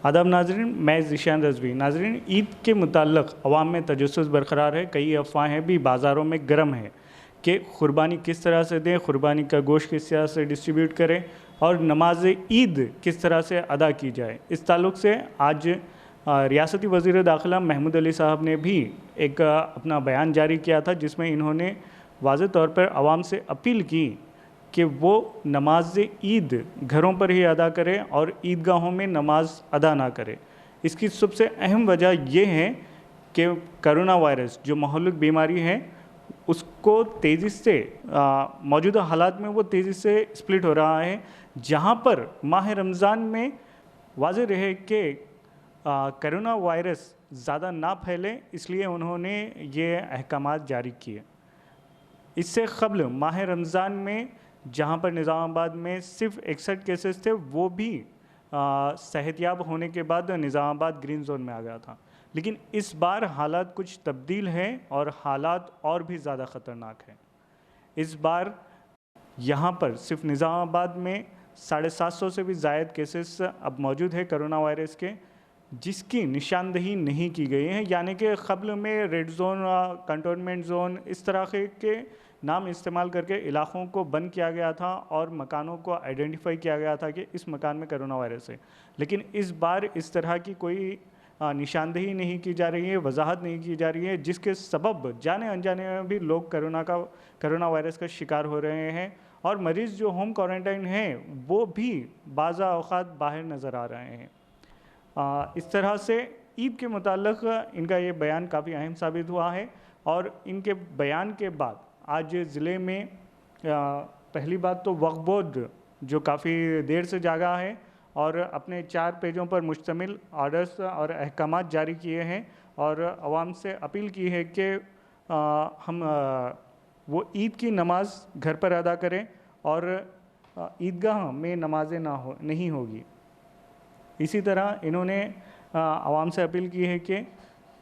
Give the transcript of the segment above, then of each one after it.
आदाब नाजरीन, मैं ज़ीशान रज़वी। नाजरीन, ईद के मुताल्लिक़ अवाम में तजस्सुस बरक़रार है। कई अफवाहें भी बाज़ारों में गर्म हैं कि क़ुरबानी किस तरह से दें, क़ुरबानी का गोश्त किस तरह से डिस्ट्रीब्यूट करें और नमाज ईद किस तरह से अदा की जाए। इस ताल्लुक़ से आज रियासती वज़ीर दाखिला महमूद अली साहब ने भी एक अपना बयान जारी किया था, जिसमें इन्होंने वाज़ेह तौर पर आवाम से अपील की कि वो नमाज ईद घरों पर ही अदा करें और ईदगाहों में नमाज अदा ना करें। इसकी सबसे अहम वजह ये है कि कोरोना वायरस जो महल्लुक बीमारी है, उसको तेज़ी से मौजूदा हालात में वो तेज़ी से स्प्लिट हो रहा है। जहाँ पर माह रमज़ान में वाज़ेह रहे कि कोरोना वायरस ज़्यादा ना फैले, इसलिए उन्होंने ये अहकामात जारी किए। इससे क़ब्ल माह रमज़ान में जहाँ पर निज़ामाबाद में सिर्फ 61 केसेस थे, वो भी सेहतयाब होने के बाद निज़ामाबाद ग्रीन जोन में आ गया था। लेकिन इस बार हालात कुछ तब्दील हैं और हालात और भी ज़्यादा ख़तरनाक हैं। इस बार यहाँ पर सिर्फ निज़ामाबाद में 750 से भी ज़ायद केसेस अब मौजूद है कोरोना वायरस के, जिसकी निशानदही नहीं की गई है। यानी कि क़ब्ल में रेड जोन, कंटोनमेंट जोन, इस तरह के नाम इस्तेमाल करके इलाक़ों को बंद किया गया था और मकानों को आइडेंटिफाई किया गया था कि इस मकान में कोरोना वायरस है। लेकिन इस बार इस तरह की कोई निशानदही नहीं की जा रही है, वजाहत नहीं की जा रही है, जिसके सबब जाने अनजाने में भी लोग कोरोना वायरस का शिकार हो रहे हैं और मरीज़ जो होम क्वारंटाइन हैं वो भी बाज़ा औक़ात बाहर नज़र आ रहे हैं। इस तरह से ईद के मुताल्लिक़ इनका ये बयान काफ़ी अहम साबित हुआ है और इनके बयान के बाद आज ज़िले में पहली बात तो वक्फ़ बोर्ड जो काफ़ी देर से जागा है और अपने 4 पेजों पर मुश्तमिल ऑर्डर्स और अहकामात जारी किए हैं और आवाम से अपील की है कि हम वो ईद की नमाज घर पर अदा करें और ईदगाह में नमाजें नहीं होगी। इसी तरह इन्होंने आवाम से अपील की है कि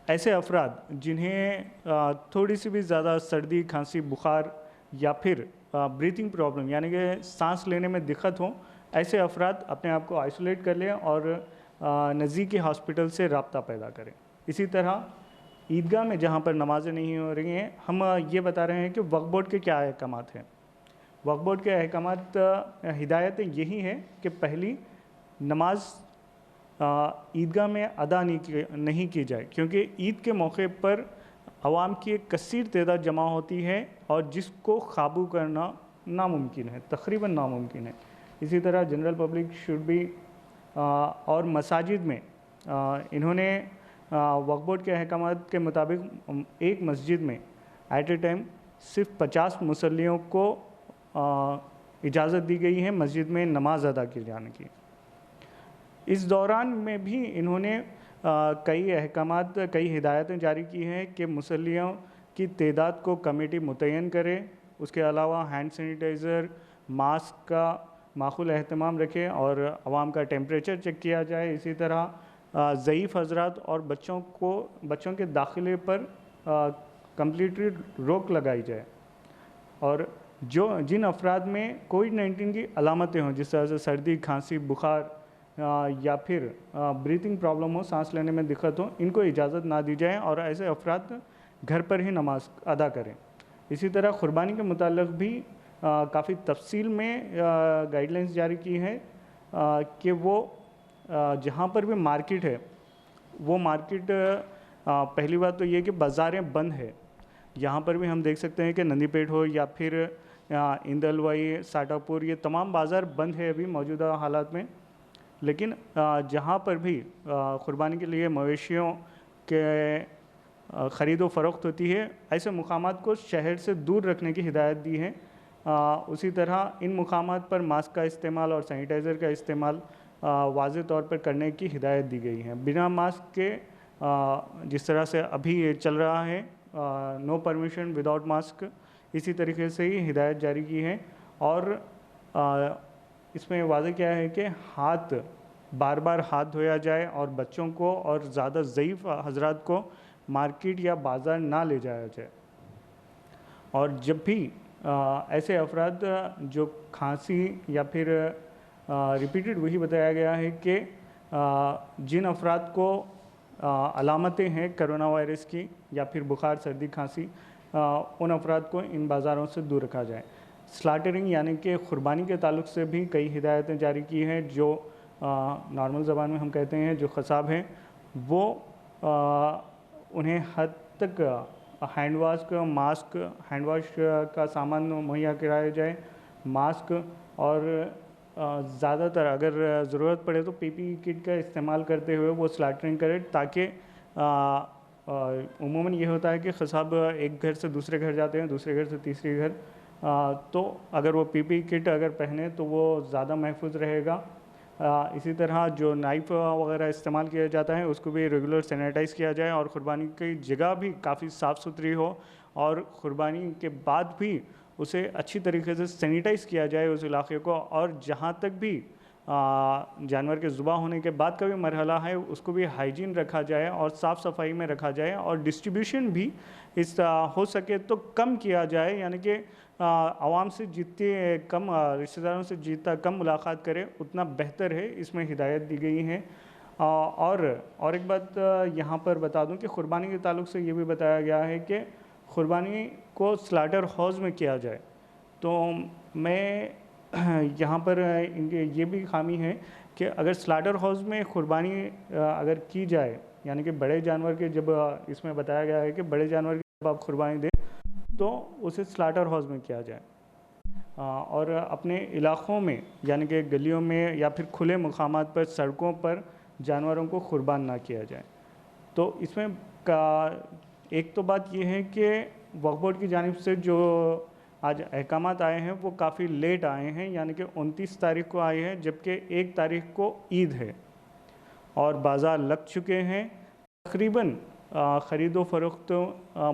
ऐसे अफराद जिन्हें थोड़ी सी भी ज़्यादा सर्दी, खांसी, बुखार या फिर ब्रीथिंग प्रॉब्लम यानी कि सांस लेने में दिक्कत हो, ऐसे अफराद अपने आप को आइसोलेट कर लें और नज़दीकी हॉस्पिटल से रब्ता पैदा करें। इसी तरह ईदगाह में जहाँ पर नमाज़ें नहीं हो रही हैं, हम ये बता रहे हैं कि वक्फ़ बोर्ड के क्या अहकामात हैं। वक्फ़ बोर्ड के अहकामात, हिदायतें यही हैं कि पहली, नमाज ईदगाह में अदा नहीं की जाए, क्योंकि ईद के मौके पर आवाम की एक कसीर तादाद जमा होती है और जिसको काबू करना नामुमकिन है, तकरीबन नामुमकिन है। इसी तरह जनरल पब्लिक शुड बी और मसाजिद में इन्होंने वक्फ़ बोर्ड के अहकामात के मुताबिक एक मस्जिद में एट ए टाइम सिर्फ 50 मुसल्लियों को इजाज़त दी गई है मस्जिद में नमाज अदा किए जाने की। इस दौरान में भी इन्होंने कई अहकामात, कई हिदायतें जारी की हैं कि मुसल्लियों की तादाद को कमेटी मुतय्यन करे। उसके अलावा हैंड सैनिटाइज़र, मास्क का माकूल एहतमाम रखें और आवाम का टेम्परेचर चेक किया जाए। इसी तरह ज़ईफ़ हज़रात और बच्चों के दाखिले पर कम्प्लीटली रोक लगाई जाए और जिन अफराद में कोविड-19 की अलामतें हों, जिस तरह से सर्दी, खांसी, बुखार या फिर ब्रीथिंग प्रॉब्लम हो, सांस लेने में दिक्कत हो, इनको इजाज़त ना दी जाए और ऐसे अफराद घर पर ही नमाज अदा करें। इसी तरह क़ुरबानी के मुताल्लिक़ भी काफ़ी तफसील में गाइडलाइंस जारी की हैं कि वो जहाँ पर भी मार्केट है, वो मार्केट, पहली बात तो ये कि बाज़ारें बंद है। यहाँ पर भी हम देख सकते हैं कि नंदीपेट हो या फिर इंदलवाई, साटापुर, ये तमाम बाज़ार बंद है अभी मौजूदा हालात में। लेकिन जहाँ पर भी क़ुरबानी के लिए मवेशियों के ख़रीदो फ़रोख्त होती है, ऐसे मुकामात को शहर से दूर रखने की हिदायत दी है। उसी तरह इन मुकामात पर मास्क का इस्तेमाल और सैनिटाइज़र का इस्तेमाल वाज़ेह तौर पर करने की हिदायत दी गई है। बिना मास्क के जिस तरह से अभी ये चल रहा है, नो परमिशन विदाउट मास्क, इसी तरीके से ही हिदायत जारी की है। और इसमें वाज़ेह क्या है कि बार बार हाथ धोया जाए और बच्चों को और ज़्यादा ज़ईफ़ हज़रात को मार्केट या बाज़ार ना ले जाया जाए। और जब भी ऐसे अफराद जो खांसी या फिर रिपीटेड, वही बताया गया है कि जिन अफराद को अलामतें हैं कोरोना वायरस की या फिर बुखार सर्दी खांसी, उन अफराद को इन बाज़ारों से दूर रखा जाए। स्लाटरिंग यानी कि कुर्बानी के ताल्लुक़ से भी कई हिदायतें जारी की हैं, जो नॉर्मल ज़बान में हम कहते हैं जो क़साब हैं वो उन्हें हद तक हैंड वाश का सामान मुहैया कराया जाए, मास्क, और ज़्यादातर अगर ज़रूरत पड़े तो पीपीई किट का इस्तेमाल करते हुए वो स्लाटरिंग करें, ताकि उमूमन ये होता है कि क़साब एक घर से दूसरे घर जाते हैं, दूसरे घर से तीसरे घर, तो अगर वो पीपीई किट अगर पहने तो वो ज़्यादा महफूज रहेगा। इसी तरह जो नाइफ़ वगैरह इस्तेमाल किया जाता है उसको भी रेगुलर सैनिटाइज़ किया जाए, और क़ुरबानी की जगह भी काफ़ी साफ़ सुथरी हो, और क़ुरबानी के बाद भी उसे अच्छी तरीके से सैनिटाइज़ किया जाए उस इलाके को, और जहाँ तक भी जानवर के ज़ुबा होने के बाद का भी मरहला है उसको भी हाइजीन रखा जाए और साफ़ सफाई में रखा जाए, और डिस्ट्रीब्यूशन भी इस हो सके तो कम किया जाए, यानी कि आवाम से जितने कम रिश्तेदारों से जितना कम मुलाकात करे उतना बेहतर है, इसमें हिदायत दी गई है। और एक बात यहाँ पर बता दूँ कि क़ुरबानी के ताल्लुक़ से ये भी बताया गया है कि क़ुरबानी को स्लाटर हाउस में किया जाए। तो मैं यहाँ पर इनके ये भी खामी है कि अगर स्लाटर हाउस में क़ुरबानी अगर की जाए, यानी कि बड़े जानवर के, जब इसमें बताया गया है कि बड़े जानवर की जब आप क़ुरबानी दें तो उसे स्लाटर हाउस में किया जाए, और अपने इलाक़ों में यानी कि गलियों में या फिर खुले मुकामात पर, सड़कों पर जानवरों को क़ुरबान ना किया जाए। तो इसमें एक तो बात ये है कि वक्फ बोर्ड की जानिब से जो आज अहकामात आए हैं वो काफ़ी लेट आए हैं, यानी कि 29 तारीख को आए हैं, जबकि 1 तारीख को ईद है और बाज़ार लग चुके हैं। तकरीबन ख़रीदो फ़रोख्त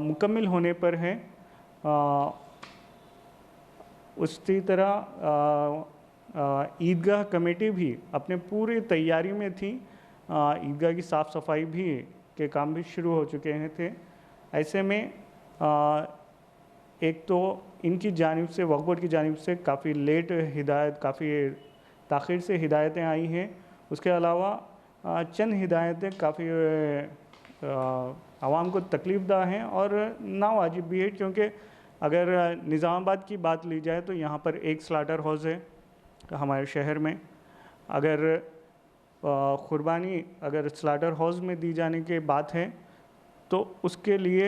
मुकम्मिल होने पर है। उसी तरह ईदगाह कमेटी भी अपने पूरी तैयारी में थी, ईदगाह की साफ़ सफाई भी के काम भी शुरू हो चुके हैं थे। ऐसे में एक तो इनकी जानिब से, वक्फ बोर्ड की जानिब से काफ़ी लेट हिदायत, काफ़ी ताख़ीर से हिदायतें आई हैं। उसके अलावा चंद हिदायतें काफ़ी आवाम को तकलीफ़दा हैं और नावाजिब भी है, क्योंकि अगर निज़ामाबाद की बात ली जाए तो यहाँ पर एक स्लाटर हाउस है हमारे शहर में। अगर क़ुरबानी अगर स्लाटर हाउस में दी जाने की बात है तो उसके लिए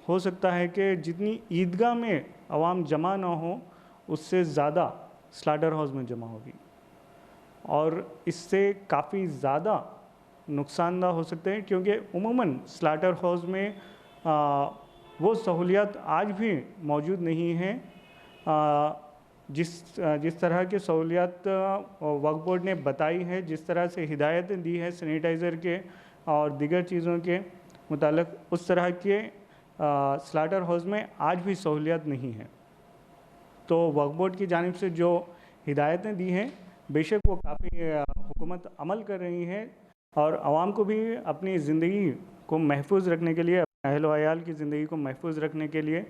हो सकता है कि जितनी ईदगाह में आवाम जमा ना हो उससे ज़्यादा स्लाटर हाउस में जमा होगी, और इससे काफ़ी ज़्यादा नुकसानदा हो सकते हैं, क्योंकि उमूमन स्लाटर हाउस में वो सहूलियत आज भी मौजूद नहीं है जिस तरह की सहूलियत वक्फ बोर्ड ने बताई है, जिस तरह से हिदायतें दी है सैनिटाइज़र के और दीगर चीज़ों के मुताल्लिक़, उस तरह के स्लाटर हाउस में आज भी सहूलियत नहीं है। तो वक्फ बोर्ड की जानिब से जो हिदायतें दी हैं बेशक वो काफ़ी हुकूमत अमल कर रही है, और आवाम को भी अपनी ज़िंदगी को महफूज रखने के लिए, अपने अहल व अयाल की ज़िंदगी को महफूज रखने के लिए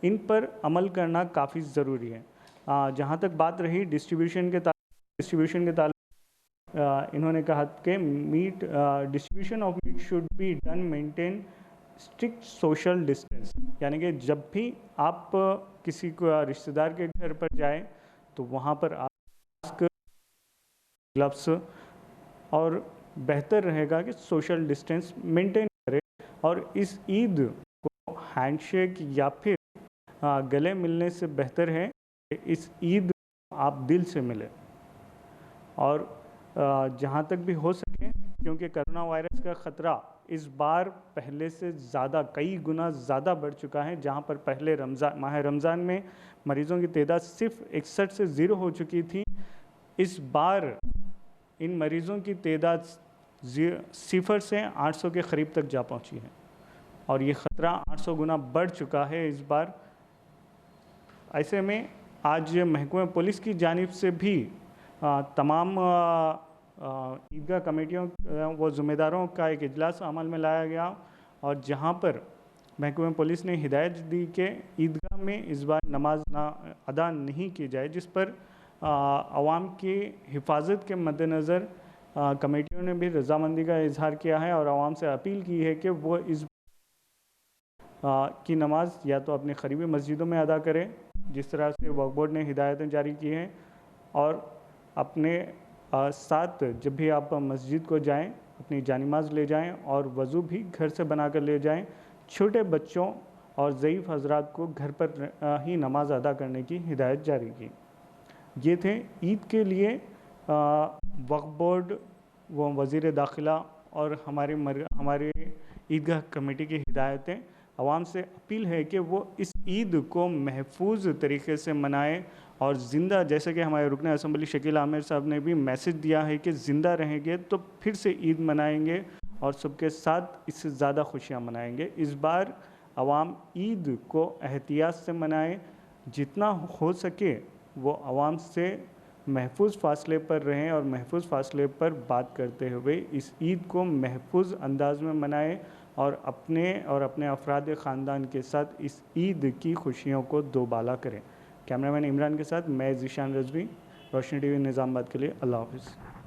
इन पर अमल करना काफ़ी ज़रूरी है। जहाँ तक बात रही डिस्ट्रीब्यूशन के ताल्लुक़, इन्होंने कहा कि meat distribution of meat should be done maintain strict social distance, यानी कि जब भी आप किसी को रिश्तेदार के घर पर जाएं तो वहाँ पर आप मास्क, ग्लव्स, और बेहतर रहेगा कि सोशल डिस्टेंस मेंटेन करें, और इस ईद को हैंडशेक या फिर गले मिलने से बेहतर है कि इस ईद आप दिल से मिलें। और जहाँ तक भी हो सके, क्योंकि कोरोना वायरस का ख़तरा इस बार पहले से ज़्यादा, कई गुना ज़्यादा बढ़ चुका है। जहाँ पर पहले माह रमज़ान में मरीज़ों की तादाद सिर्फ 61 से 0 हो चुकी थी, इस बार इन मरीज़ों की तादाद 0 से 800 के करीब तक जा पहुँची है, और ये ख़तरा 800 गुना बढ़ चुका है इस बार। ऐसे में आज महकमा पुलिस की जानिब से भी तमाम ईदगाह कमेटियों व ज़िम्मेदारों का एक इजलास अमल में लाया गया, और जहां पर महकमा पुलिस ने हिदायत दी कि ईदगाह में इस बार नमाज अदा नहीं की जाए, जिस पर आवाम की हिफाजत के मद्देनज़र कमेटियों ने भी रजामंदी का इजहार किया है और आवाम से अपील की है कि वो इस की नमाज या तो अपनी करीबी मस्जिदों में अदा करें, जिस तरह से वक्फ बोर्ड ने हिदायतें जारी की हैं, और अपने साथ जब भी आप मस्जिद को जाएं अपनी जानिमाज़ ले जाएं और वज़ू भी घर से बना कर ले जाएं। छोटे बच्चों और ज़ईफ़ हज़रात को घर पर ही नमाज अदा करने की हिदायत जारी की। ये थे ईद के लिए वक्फ बोर्ड, वो वज़ीर दाखिला और हमारे ईदगाह कमेटी की हिदायतें। आवाम से अपील है कि वो इस ईद को महफूज तरीके से मनाएं और ज़िंदा, जैसे कि हमारे रुकन असम्बली शकील आमिर साहब ने भी मैसेज दिया है कि ज़िंदा रहेंगे तो फिर से ईद मनाएंगे और सबके साथ इससे ज़्यादा खुशियाँ मनाएंगे। इस बार आवाम ईद को एहतियात से मनाएं, जितना हो सके वो आवाम से महफूज फ़ासले पर रहें और महफूज फ़ासले पर बात करते हुए इस ईद को महफूज अंदाज में मनाएं और अपने अफराद ख़ानदान के साथ इस ईद की खुशियों को दोबाला करें। कैमरामैन इमरान के साथ मैं ज़ीशान रज़वी, रोशनी टीवी निज़ामाबाद के लिए। अल्लाह हाफ़िज़।